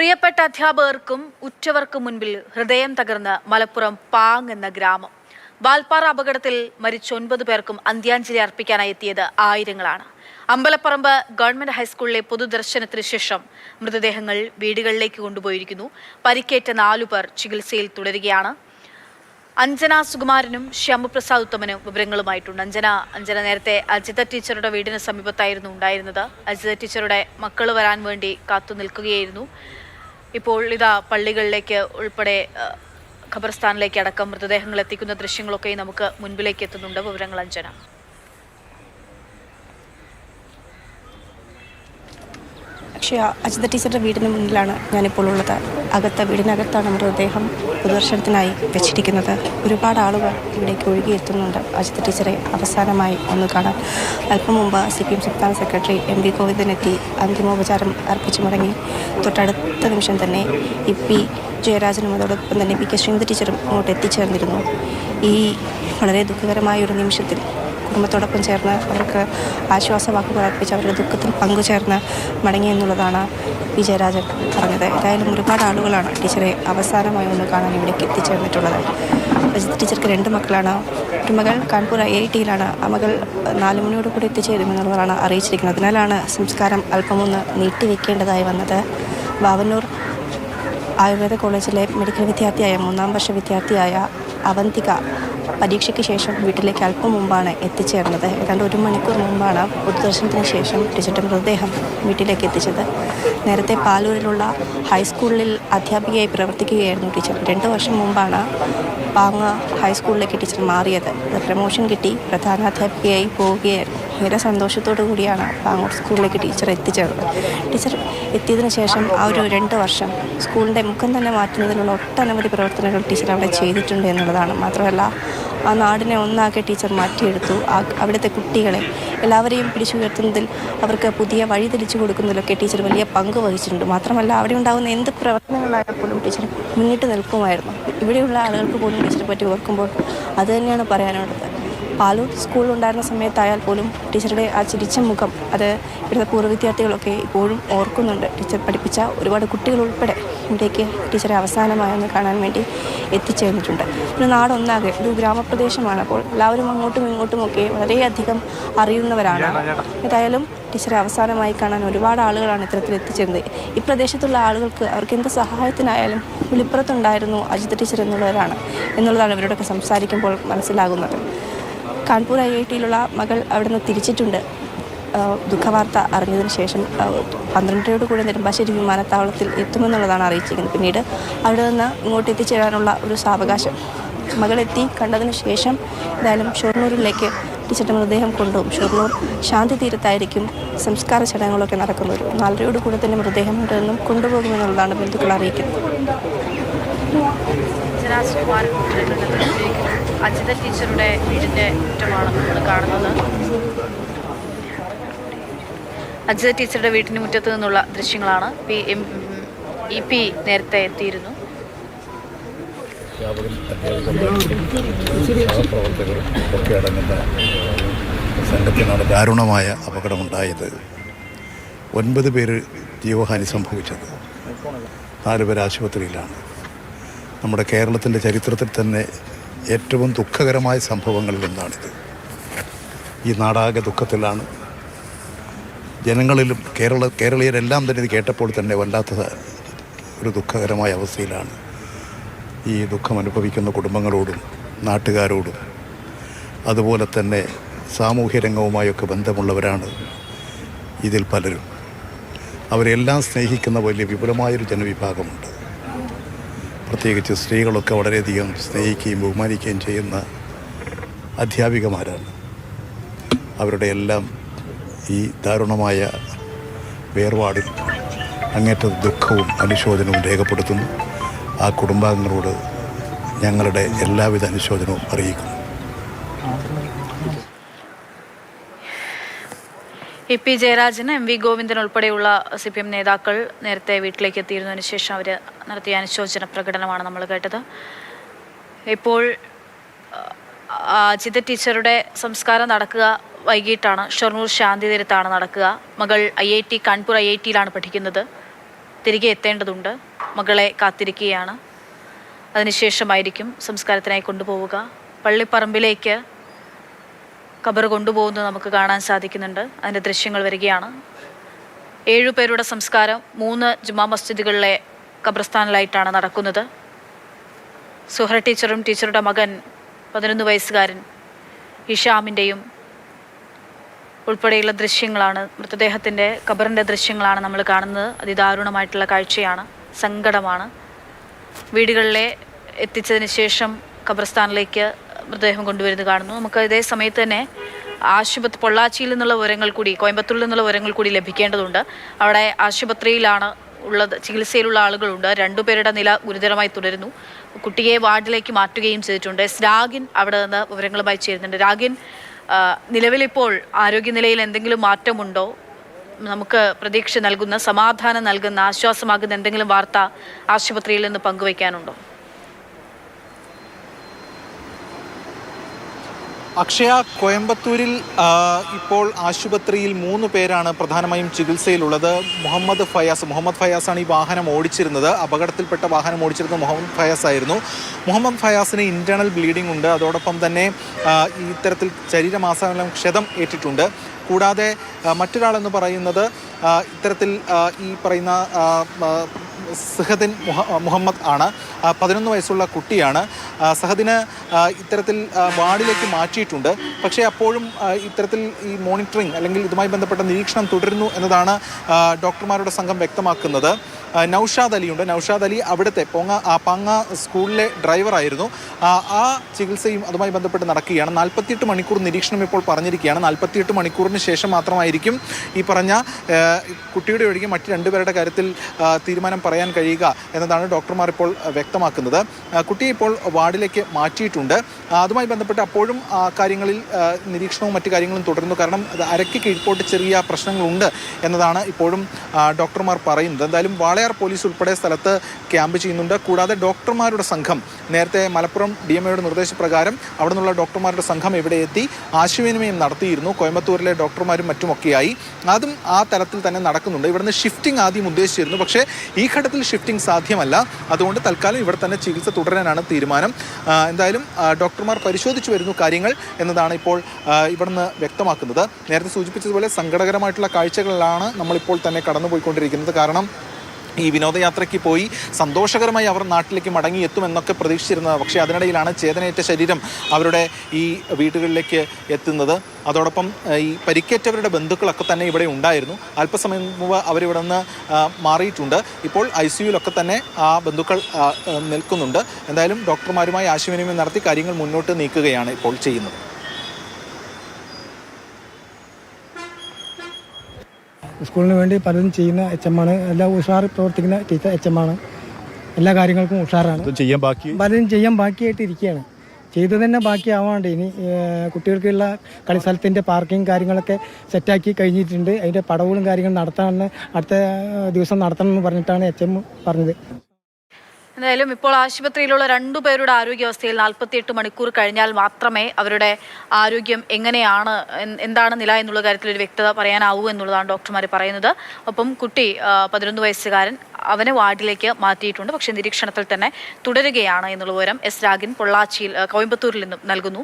പ്രിയപ്പെട്ട അധ്യാപകർക്കും ഉറ്റവർക്കും മുൻപിൽ ഹൃദയം തകർന്ന മലപ്പുറം പാങ് എന്ന ഗ്രാമം. വാൽപ്പാറ അപകടത്തിൽ മരിച്ച 9 പേർക്കും അന്ത്യാഞ്ജലി അർപ്പിക്കാനായി എത്തിയത് ആയിരങ്ങളാണ്. അമ്പലപ്പറമ്പ് ഗവൺമെന്റ് ഹൈസ്കൂളിലെ പൊതുദർശനത്തിന് ശേഷം മൃതദേഹങ്ങൾ വീടുകളിലേക്ക് കൊണ്ടുപോയിരിക്കുന്നു. പരിക്കേറ്റ 4 പേർ ചികിത്സയിൽ തുടരുകയാണ്. അഞ്ജന സുകുമാരനും ശ്യാമപ്രസാദ് ഉത്തമനും വിവരങ്ങളുമായിട്ടുണ്ട്. അഞ്ജന നേരത്തെ അജിത ടീച്ചറുടെ വീടിന് സമീപത്തായിരുന്നു ഉണ്ടായിരുന്നത്. അജിത ടീച്ചറുടെ മക്കൾ വരാൻ വേണ്ടി കാത്തു നിൽക്കുകയായിരുന്നു. ഇപ്പോൾ ഇതാ പള്ളികളിലേക്ക് ഉൾപ്പെടെ ഖബർസ്ഥാനിലേക്ക് അടക്കം മൃതദേഹങ്ങൾ എത്തിക്കുന്ന ദൃശ്യങ്ങളൊക്കെ നമുക്ക് മുൻപിലേക്ക് എത്തുന്നുണ്ട്. വിവരങ്ങൾ അഞ്ജന. അക്ഷയ, അജിത ടീച്ചറുടെ വീടിന് മുന്നിലാണ് ഞാനിപ്പോൾ ഉള്ളത്. വീടിനകത്താണ് മൃതദേഹം പൊതുദർശനത്തിനായി വെച്ചിരിക്കുന്നത്. ഒരുപാട് ആളുകൾ ഇവിടേക്ക് ഒഴുകിയെത്തുന്നുണ്ട് അജിത ടീച്ചറെ അവസാനമായി ഒന്ന് കാണാൻ. അല്പം മുമ്പ് CPM സംസ്ഥാന സെക്രട്ടറി MV ഗോവിന്ദൻ എത്തി അന്തിമോപചാരം അർപ്പിച്ചു മടങ്ങി. തൊട്ടടുത്ത നിമിഷം തന്നെ EP ജയരാജനും അതോടൊപ്പം തന്നെ PK ശ്രീമതി ടീച്ചറും ഇങ്ങോട്ട് എത്തിച്ചേർന്നിരുന്നു. ഈ വളരെ ദുഃഖകരമായ ഒരു നിമിഷത്തിൽ കുടുംബത്തോടൊപ്പം ചേർന്ന് അവർക്ക് ആശ്വാസവാക്കുകൾ അർപ്പിച്ച് അവരുടെ ദുഃഖത്തിൽ പങ്കുചേർന്ന് മടങ്ങി എന്നുള്ളതാണ് പി ജയരാജൻ പറഞ്ഞത്. ഏതായാലും ഒരുപാട് ആളുകളാണ് ടീച്ചറെ അവസാനമായി ഒന്ന് കാണാൻ ഇവിടേക്ക് എത്തിച്ചേർന്നിട്ടുള്ളത്. അജിത ടീച്ചർക്ക് 2 മക്കളാണ്. ഒരു മകൾ കാൺപൂർ IIT-യിലാണ്. ആ മകൾ 4 മണിയോട് കൂടി എത്തിച്ചേരുമെന്നുള്ളതാണ് അറിയിച്ചിരിക്കുന്നത്. അതിനാലാണ് സംസ്കാരം അല്പമൊന്ന് നീട്ടിവെക്കേണ്ടതായി വന്നത്. വാവന്നൂർ ആയുർവേദ കോളേജിലെ മെഡിക്കൽ വിദ്യാർത്ഥിയായ 3ാം വർഷ വിദ്യാർത്ഥിയായ അവന്തിക പരീക്ഷയ്ക്ക് ശേഷം വീട്ടിലേക്ക് അല്പം മുമ്പാണ് എത്തിച്ചേർന്നത്. ഏതാണ്ട് 1 മണിക്കൂർ മുമ്പാണ് പൊതുദർശനത്തിന് ശേഷം ടീച്ചറുടെ മൃതദേഹം വീട്ടിലേക്ക് എത്തിച്ചത്. നേരത്തെ പാലൂരിലുള്ള ഹൈസ്കൂളിൽ അധ്യാപികയായി പ്രവർത്തിക്കുകയായിരുന്നു ടീച്ചർ. 2 വർഷം മുമ്പാണ് പാങ് ഹൈസ്കൂളിലേക്ക് ടീച്ചർ മാറിയത്. പ്രമോഷൻ കിട്ടി പ്രധാനാധ്യാപികയായി പോവുകയായിരുന്നു. ഏറെ സന്തോഷത്തോടു കൂടിയാണ് പാങ്ങോട് സ്കൂളിലേക്ക് ടീച്ചർ എത്തിച്ചേർന്നത്. ടീച്ചർ എത്തിയതിനു ശേഷം ആ ഒരു 2 വർഷം സ്കൂളിൻ്റെ മുഖം തന്നെ മാറ്റുന്നതിനുള്ള ഒട്ടനവധി പ്രവർത്തനങ്ങൾ ടീച്ചർ അവിടെ ചെയ്തിട്ടുണ്ട് എന്നുള്ളതാണ്. മാത്രമല്ല ആ നാടിനെ ഒന്നാകെ ടീച്ചർ മാറ്റിയെടുത്തു. അവിടുത്തെ കുട്ടികളെ എല്ലാവരെയും പിടിച്ചുയർത്തുന്നതിൽ അവർക്ക് പുതിയ വഴി തെളിച്ചു കൊടുക്കുന്നതിലൊക്കെ ടീച്ചർ വലിയ പങ്ക് വഹിച്ചിട്ടുണ്ട്. മാത്രമല്ല അവിടെ ഉണ്ടാകുന്ന എന്ത് പ്രവർത്തനങ്ങളായാൽ പോലും ടീച്ചർ മുന്നിട്ട് നിൽക്കുമായിരുന്നു. ഇവിടെയുള്ള ആളുകൾക്ക് പോലും ടീച്ചറെ പറ്റി ഓർക്കുമ്പോൾ അത് തന്നെയാണ് പറയാനുള്ളത്. പാലൂർ സ്കൂളിലുണ്ടായിരുന്ന സമയത്തായാൽ പോലും ടീച്ചറുടെ ആ ചിരിച്ച മുഖം അത് ഇവിടുത്തെ പൂർവ്വ വിദ്യാർത്ഥികളൊക്കെ ഇപ്പോഴും ഓർക്കുന്നുണ്ട്. ടീച്ചർ പഠിപ്പിച്ച ഒരുപാട് കുട്ടികൾ ഉൾപ്പെടെ ഇവിടേക്ക് ടീച്ചറെ അവസാനമായൊന്ന് കാണാൻ വേണ്ടി എത്തിച്ചേർന്നിട്ടുണ്ട്. ഒരു നാടൊന്നാകെ ഒരു ഗ്രാമപ്രദേശമാണ്. അപ്പോൾ എല്ലാവരും അങ്ങോട്ടും ഇങ്ങോട്ടുമൊക്കെ വളരെയധികം അറിയുന്നവരാണ്. ഏതായാലും ടീച്ചറെ അവസാനമായി കാണാൻ ഒരുപാട് ആളുകളാണ് ഇത്തരത്തിൽ എത്തിച്ചേർന്നത്. ഈ പ്രദേശത്തുള്ള ആളുകൾക്ക് അവർക്ക് എന്ത് സഹായത്തിനായാലും വിളിപ്പുറത്തുണ്ടായിരുന്നു അജിത ടീച്ചർ എന്നുള്ളതാണ് ഇവരോടൊക്കെ സംസാരിക്കുമ്പോൾ മനസ്സിലാകുന്നത്. കാൺപൂർ IIT-യിലുള്ള മകൾ അവിടെ നിന്ന് തിരിച്ചിട്ടുണ്ട്. ദുഃഖവാർത്ത അറിഞ്ഞതിന് ശേഷം 12-ഓട് കൂടി നെടുമ്പാശ്ശേരി വിമാനത്താവളത്തിൽ എത്തുമെന്നുള്ളതാണ് അറിയിച്ചിരിക്കുന്നത്. പിന്നീട് അവിടെ നിന്ന് ഇങ്ങോട്ട് എത്തിച്ചേരാനുള്ള ഒരു സാവകാശം മകളെത്തി കണ്ടതിന് ശേഷം എന്തായാലും ഷൊർണൂരിലേക്ക് ടീച്ചറുടെ മൃതദേഹം കൊണ്ടുപോകും. ഷൊർണൂർ ശാന്തി തീരത്തായിരിക്കും സംസ്കാര ചടങ്ങുകളൊക്കെ നടക്കുന്നത്. 4-ഓട് കൂടെ തന്നെ മൃതദേഹം ഇവിടെ നിന്നും കൊണ്ടുപോകുമെന്നുള്ളതാണ് ബന്ധുക്കൾ അറിയിക്കുന്നത്. അജിത ടീച്ചറുടെ വീടിന്റെ മുറ്റമാണ് നമ്മൾ കാണുന്നത്. അജിത ടീച്ചറുടെ വീടിന് മുറ്റത്ത് നിന്നുള്ള ദൃശ്യങ്ങളാണ്. EP നേരത്തെ എത്തിയിരുന്നു. ഒക്കെ അടങ്ങുന്ന സംഘത്തിനാണ് ദാരുണമായ അപകടമുണ്ടായത്. 9 പേര് ജീവഹാനി സംഭവിച്ചത്. 4 പേർ ആശുപത്രിയിലാണ്. നമ്മുടെ കേരളത്തിൻ്റെ ചരിത്രത്തിൽ തന്നെ ഏറ്റവും ദുഃഖകരമായ സംഭവങ്ങളിൽ ഒന്നാണിത്. ഈ നാടാകെ ദുഃഖത്തിലാണ്. ജനങ്ങളിലും കേരളീയരെല്ലാം തന്നെ ഇത് കേട്ടപ്പോൾ തന്നെ വല്ലാത്ത ഒരു ദുഃഖകരമായ അവസ്ഥയിലാണ്. ഈ ദുഃഖം അനുഭവിക്കുന്ന കുടുംബങ്ങളോടും നാട്ടുകാരോടും അതുപോലെ തന്നെ സാമൂഹ്യ രംഗവുമായൊക്കെ ബന്ധമുള്ളവരാണ് ഇതിൽ പലരും. അവരെല്ലാം സ്നേഹിക്കുന്ന വലിയ വിപുലമായൊരു ജനവിഭാഗമുണ്ട്. പ്രത്യേകിച്ച് സ്ത്രീകളൊക്കെ വളരെയധികം സ്നേഹിക്കുകയും ബഹുമാനിക്കുകയും ചെയ്യുന്ന അധ്യാപികമാരാണ്. അവരുടെ എല്ലാം ഈ ദാരുണമായ വേർപാടിൽ അങ്ങേറ്റ ദുഃഖവും അനുശോചനവും രേഖപ്പെടുത്തുന്നു. ആ കുടുംബാംഗങ്ങളോട് ഞങ്ങളുടെ എല്ലാവിധ അനുശോചനവും അറിയിക്കുന്നു. EP ജയരാജൻ, MV ഗോവിന്ദൻ ഉൾപ്പെടെയുള്ള CPM നേതാക്കൾ നേരത്തെ വീട്ടിലേക്ക് എത്തിയിരുന്നതിന് ശേഷം അവർ നടത്തിയ അനുശോചന പ്രകടനമാണ് നമ്മൾ കേട്ടത്. ഇപ്പോൾ അജിത ടീച്ചറുടെ സംസ്കാരം നടക്കുക വൈകിട്ടാണ്. ഷൊർണൂർ ശാന്തി തീരത്താണ് നടക്കുക. മകൾ കാൺപൂർ IIT-യിലാണ് പഠിക്കുന്നത്. തിരികെ എത്തേണ്ടതുണ്ട്. മകളെ കാത്തിരിക്കുകയാണ്. അതിനുശേഷമായിരിക്കും സംസ്കാരത്തിനായി കൊണ്ടുപോവുക. പള്ളിപ്പറമ്പിലേക്ക് ഖബർ കൊണ്ടുപോകുന്നത് നമുക്ക് കാണാൻ സാധിക്കുന്നുണ്ട്. അതിൻ്റെ ദൃശ്യങ്ങൾ വരികയാണ്. 7 പേരുടെ സംസ്കാരം 3 ജുമാ മസ്ജിദുകളിലെ ഖബർസ്ഥാനിലായിട്ടാണ് നടക്കുന്നത്. സുഹറ ടീച്ചറും ടീച്ചറുടെ മകൻ 11 വയസ്സുകാരൻ ഹിഷാമിൻ്റെയും ഉൾപ്പെടെയുള്ള ദൃശ്യങ്ങളാണ്, മൃതദേഹത്തിൻ്റെ ഖബറിൻ്റെ ദൃശ്യങ്ങളാണ് നമ്മൾ കാണുന്നത്. അതിദാരുണമായിട്ടുള്ള കാഴ്ചയാണ്, സങ്കടമാണ്. വീടുകളിലെ എത്തിച്ചതിന് ശേഷം ഖബർസ്ഥാനിലേക്ക് മൃതദേഹം കൊണ്ടുവരുന്നത് കാണുന്നു. നമുക്ക് ഇതേ സമയത്ത് തന്നെ പൊള്ളാച്ചിയിൽ നിന്നുള്ള വിവരങ്ങൾ കൂടി, കോയമ്പത്തൂരിൽ നിന്നുള്ള വിവരങ്ങൾ കൂടി ലഭിക്കേണ്ടതുണ്ട്. അവിടെ ആശുപത്രിയിലാണ് ഉള്ളത്, ചികിത്സയിലുള്ള ആളുകളുണ്ട്. 2 പേരുടെ നില ഗുരുതരമായി തുടരുന്നു. കുട്ടിയെ വാർഡിലേക്ക് മാറ്റുകയും ചെയ്തിട്ടുണ്ട്. രാഗിൻ അവിടെ നിന്ന് വിവരങ്ങളുമായി ചേരുന്നുണ്ട്. രാഗിൻ, നിലവിലിപ്പോൾ ആരോഗ്യനിലയിൽ എന്തെങ്കിലും മാറ്റമുണ്ടോ? നമുക്ക് പ്രതീക്ഷ നൽകുന്ന, സമാധാനം നൽകുന്ന, ആശ്വാസമാകുന്ന എന്തെങ്കിലും വാർത്ത ആശുപത്രിയിൽ നിന്ന് പങ്കുവയ്ക്കാനുണ്ടോ? അക്ഷയ, കോയമ്പത്തൂരിൽ ഇപ്പോൾ ആശുപത്രിയിൽ 3 പേരാണ് പ്രധാനമായും ചികിത്സയിലുള്ളത്. മുഹമ്മദ് ഫയാസാണ് ഈ വാഹനം ഓടിച്ചിരുന്നത്. അപകടത്തിൽപ്പെട്ട വാഹനം ഓടിച്ചിരുന്നത് മുഹമ്മദ് ഫയാസ് ആയിരുന്നു. മുഹമ്മദ് ഫയാസിന് ഇൻറ്റേർണൽ ബ്ലീഡിംഗ് ഉണ്ട്. അതോടൊപ്പം തന്നെ ഇത്തരത്തിൽ ശരീരമാസകലം ക്ഷതം ഏറ്റിട്ടുണ്ട്. കൂടാതെ മറ്റൊരാളെന്ന് പറയുന്നത് ഇത്തരത്തിൽ ഈ പറയുന്ന സഹദിൻ മുഹമ്മദ് ആണ്. 11 വയസ്സുള്ള കുട്ടിയാണ്. സഹദിന് ഇത്തരത്തിൽ വാർഡിലേക്ക് മാറ്റിയിട്ടുണ്ട്. പക്ഷേ അപ്പോഴും ഇത്തരത്തിൽ ഈ മോണിറ്ററിംഗ് അല്ലെങ്കിൽ ഇതുമായി ബന്ധപ്പെട്ട നിരീക്ഷണം തുടരുന്നു എന്നതാണ് ഡോക്ടർമാരുടെ സംഘം വ്യക്തമാക്കുന്നത്. നൗഷാദ് അലിയുണ്ട്. നൗഷാദ് അലി അവിടുത്തെ പാങ്ങ സ്കൂളിലെ ഡ്രൈവറായിരുന്നു. ആ ചികിത്സയും അതുമായി ബന്ധപ്പെട്ട് നടക്കുകയാണ്. 48 മണിക്കൂർ നിരീക്ഷണം ഇപ്പോൾ പറഞ്ഞിരിക്കുകയാണ്. 48 മണിക്കൂറിന് ശേഷം മാത്രമായിരിക്കും ഈ പറഞ്ഞ കുട്ടിയുടെ ഒഴികെ മറ്റ് 2 പേരുടെ കാര്യത്തിൽ തീരുമാനം പറയാൻ കഴിയുക എന്നതാണ് ഡോക്ടർമാർ ഇപ്പോൾ വ്യക്തമാക്കുന്നത്. കുട്ടിയെ ഇപ്പോൾ വാർഡിലേക്ക് മാറ്റിയിട്ടുണ്ട്. അതുമായി ബന്ധപ്പെട്ട് അപ്പോഴും കാര്യങ്ങളിൽ നിരീക്ഷണവും മറ്റു കാര്യങ്ങളും തുടരുന്നു. കാരണം അരയ്ക്ക് കീഴ്പോട്ട് ചെറിയ പ്രശ്നങ്ങളുണ്ട് എന്നതാണ് ഇപ്പോഴും ഡോക്ടർമാർ പറയുന്നത്. എന്തായാലും വാളയാർ പോലീസ് ഉൾപ്പെടെ സ്ഥലത്ത് ക്യാമ്പ് ചെയ്യുന്നുണ്ട്. കൂടാതെ ഡോക്ടർമാരുടെ സംഘം നേരത്തെ മലപ്പുറം DMAയുടെ നിർദ്ദേശപ്രകാരം അവിടെ നിന്നുള്ള ഡോക്ടർമാരുടെ സംഘം ഇവിടെ എത്തി ആശയവിനിമയം നടത്തിയിരുന്നു. കോയമ്പത്തൂരിലെ ഡോക്ടർമാരും മറ്റുമൊക്കെയായി അതും ആ തലത്തിൽ തന്നെ നടക്കുന്നുണ്ട്. ഇവിടുന്ന് ഷിഫ്റ്റിംഗ് ആദ്യം ഉദ്ദേശിച്ചിരുന്നു. പക്ഷേ ഈ ഘട്ടത്തിൽ ഷിഫ്റ്റിംഗ് സാധ്യമല്ല. അതുകൊണ്ട് തൽക്കാലം ഇവിടെ തന്നെ ചികിത്സ തുടരാനാണ് തീരുമാനം. എന്തായാലും ഡോക്ടർമാർ പരിശോധിച്ചു വരുന്നു കാര്യങ്ങൾ എന്നതാണ് ഇപ്പോൾ ഇവിടുന്ന് വ്യക്തമാക്കുന്നത്. നേരത്തെ സൂചിപ്പിച്ചതുപോലെ സങ്കടകരമായിട്ടുള്ള കാഴ്ചകളിലാണ് നമ്മളിപ്പോൾ തന്നെ കടന്നുപോയിക്കൊണ്ടിരിക്കുന്നത്. കാരണം ഈ വിനോദയാത്രയ്ക്ക് പോയി സന്തോഷകരമായി അവർ നാട്ടിലേക്ക് മടങ്ങിയെത്തുമെന്നൊക്കെ പ്രതീക്ഷിച്ചിരുന്നത്. പക്ഷേ അതിനിടയിലാണ് ചേതനയേറ്റ ശരീരം അവരുടെ ഈ വീടുകളിലേക്ക് എത്തുന്നത്. അതോടൊപ്പം ഈ പരിക്കേറ്റവരുടെ ബന്ധുക്കളൊക്കെ തന്നെ ഇവിടെ ഉണ്ടായിരുന്നു. അല്പസമയം മുമ്പ് അവരിവിടെ നിന്ന് മാറിയിട്ടുണ്ട്. ഇപ്പോൾ ICUവിലൊക്കെ തന്നെ ആ ബന്ധുക്കൾ നിൽക്കുന്നുണ്ട്. എന്തായാലും ഡോക്ടർമാരുമായി ആശയവിനിമയം നടത്തി കാര്യങ്ങൾ മുന്നോട്ട് നീക്കുകയാണ് ഇപ്പോൾ ചെയ്യുന്നത്. സ്കൂളിന് വേണ്ടി പലതും ചെയ്യുന്ന HM ആണ്. എല്ലാം ഉഷാർ പ്രവർത്തിക്കുന്ന ടീച്ചർ HM ആണ്. എല്ലാ കാര്യങ്ങൾക്കും ഉഷാറാണ്. പലതും ചെയ്യാൻ ബാക്കിയായിട്ട് ഇരിക്കുകയാണ്. ചെയ്തു തന്നെ ബാക്കിയാവാണ്ട് ഇനി കുട്ടികൾക്കുള്ള കളിസ്ഥലത്തിൻ്റെ പാർക്കിംഗ് കാര്യങ്ങളൊക്കെ സെറ്റാക്കി കഴിഞ്ഞിട്ടുണ്ട്. അതിൻ്റെ പടവുകളും കാര്യങ്ങളും നടത്താമെന്ന് അടുത്ത ദിവസം നടത്തണമെന്ന് പറഞ്ഞിട്ടാണ് HM പറഞ്ഞത്. എന്തായാലും ഇപ്പോൾ ആശുപത്രിയിലുള്ള 2 പേരുടെ ആരോഗ്യാവസ്ഥയിൽ 48 മണിക്കൂർ കഴിഞ്ഞാൽ മാത്രമേ അവരുടെ ആരോഗ്യം എങ്ങനെയാണ്, എന്താണ് നില എന്നുള്ള കാര്യത്തിൽ ഒരു വ്യക്തത പറയാനാവൂ എന്നുള്ളതാണ് ഡോക്ടർമാർ പറയുന്നത്. ഒപ്പം കുട്ടി 11 വയസ്സുകാരൻ, അവനെ വാർഡിലേക്ക് മാറ്റിയിട്ടുണ്ട്. പക്ഷേ നിരീക്ഷണത്തിൽ തന്നെ തുടരുകയാണ് എന്നുള്ള വിവരം രാഗിൻ പൊള്ളാച്ചിയിൽ കോയമ്പത്തൂരിൽ നിന്നും നൽകുന്നു.